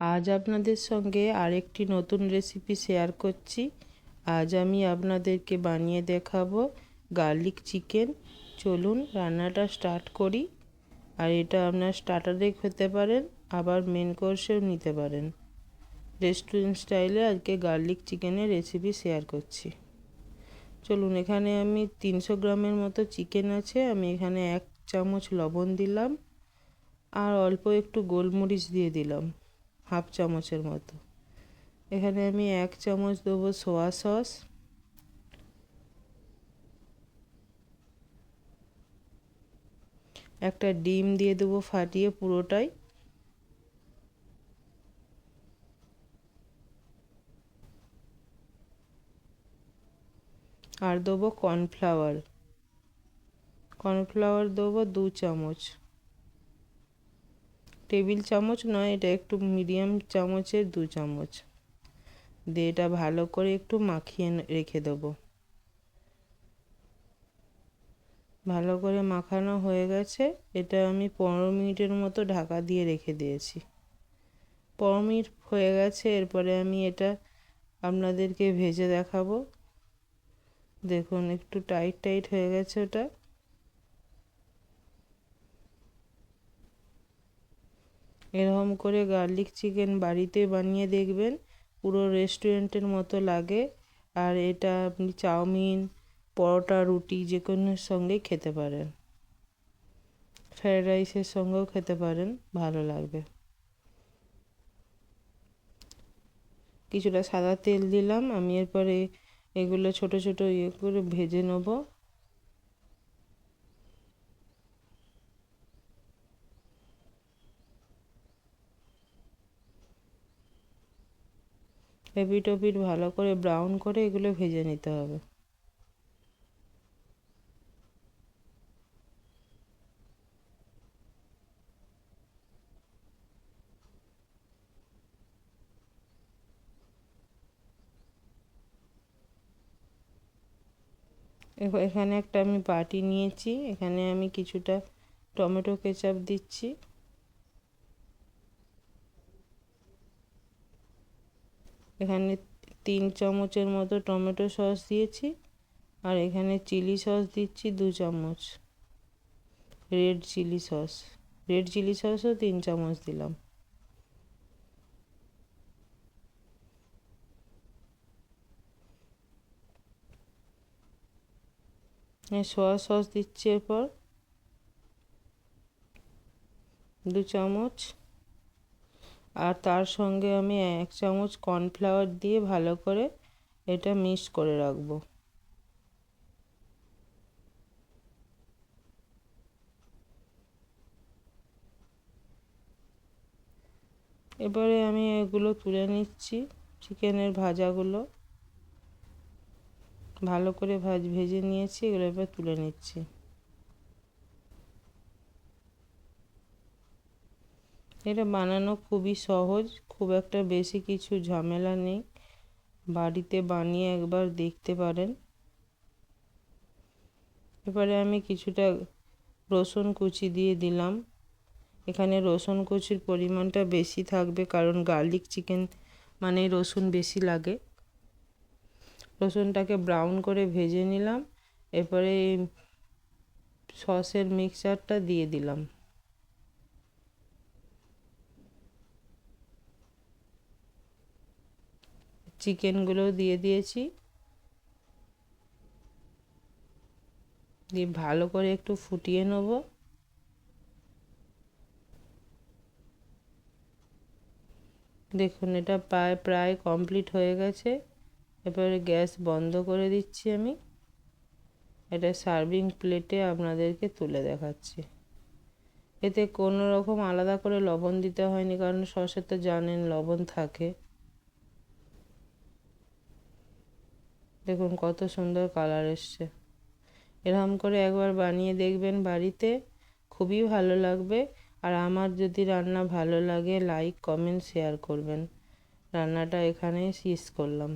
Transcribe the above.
আজ আপনাদের সঙ্গে আরেকটি নতুন রেসিপি শেয়ার করছি। আজ আমি আপনাদেরকে বানিয়ে দেখাবো গার্লিক চিকেন। চলুন রান্নাটা স্টার্ট করি। আর এটা আপনার স্টার্টারে খেতে পারেন, আবার মেন কোর্সেও নিতে পারেন। রেস্টুরেন্ট স্টাইলে আজকে গার্লিক চিকেনের রেসিপি শেয়ার করছি। চলুন, এখানে আমি 300 গ্রামের মতো চিকেন আছে। আমি এখানে 1 চামচ লবণ দিলাম আর অল্প একটু গোলমরিচ দিয়ে দিলাম, হাফ চামচের মতো। এখানে আমি 1 চামচ দেবো সোয়া সস, একটা ডিম দিয়ে দেবো ফাটিয়ে পুরোটাই, আর দেবো কর্নফ্লাওয়ার দেবো 2 চামচ। টেবিল চামচ নয়, এটা একটু মিডিয়াম চামচের 2 চামচ দিয়ে এটা ভালো করে একটু মাখিয়ে রেখে দেবো। ভালো করে মাখানো হয়ে গেছে। এটা আমি 15 মিনিটের মতো ঢাকা দিয়ে রেখে দিয়েছি। 15 মিনিট হয়ে গেছে। এরপরে আমি এটা আপনাদেরকে ভেজে দেখাবো। দেখুন একটু টাইট হয়ে গেছে ওটা। এরকম করে গার্লিক চিকেন বাড়িতে বানিয়ে দেখবেন, পুরো রেস্টুরেন্টের মতো লাগে। আর এটা আপনি চাউমিন, পরোটা, রুটি যে কোনোর সঙ্গেই খেতে পারেন। ফ্রায়েড রাইসের সঙ্গেও খেতে পারেন, ভালো লাগবে। কিছুটা সাদা তেল দিলাম আমি। এরপরে এগুলো ছোট ছোট করে ভেজে নেব। এপিট ওপিট ভালো করে ব্রাউন করে এগুলো ভেজে নিতে হবে। এখানে একটা আমি বাটি নিয়েছি। এখানে আমি কিছুটা টমেটো কেচাপ দিচ্ছি। এখানে 3 চামচের মতো টমেটো সস দিয়েছি। আর এখানে চিলি সস দিচ্ছি 2 চামচ। রেড চিলি সসও 3 চামচ দিলাম। সোয়া সস দিচ্ছি এরপর 2 চামচ। আর তার সঙ্গে আমি 1 চামচ কর্নফ্লাওয়ার দিয়ে ভালো করে এটা মিক্স করে রাখবো। এবারে আমি এগুলো তুলে নিচ্ছি। চিকেনের ভাজাগুলো ভালো করে ভেজে নিয়েছি। এগুলো এবার তুলে নিচ্ছি। এটা বানানো খুবই সহজ, খুব একটা বেশি কিছু ঝামেলা নেই। বাড়িতে বানিয়ে একবার দেখতে পারেন। এবারে আমি কিছুটা রসুন কুচি দিয়ে দিলাম। এখানে রসুন কুচির পরিমাণটা বেশি থাকবে, কারণ গার্লিক চিকেন মানে রসুন বেশি লাগে। রসুনটাকে ব্রাউন করে ভেজে নিলাম। এরপরে সসের মিক্সচারটা দিয়ে দিলাম। চিকেনগুলো দিয়ে দিয়েছি। দিয়ে ভালো করে একটু ফুটিয়ে নেব। দেখুন এটা প্রায় কমপ্লিট হয়ে গেছে। এবারে গ্যাস বন্ধ করে দিচ্ছি আমি। এটা সার্ভিং প্লেটে আপনাদেরকে তুলে দেখাচ্ছি। এতে কোনো রকম আলাদা করে লবণ দিতে হয়নি, কারণ সসে তো জানেন লবণ থাকে। দেখুন কত সুন্দর কালার এসছে। এরকম করে একবার বানিয়ে দেখবেন বাড়িতে, খুবই ভালো লাগবে। আর আমার যদি রান্না ভালো লাগে, লাইক, কমেন্ট, শেয়ার করবেন। রান্নাটা এখানেই শেষ করলাম।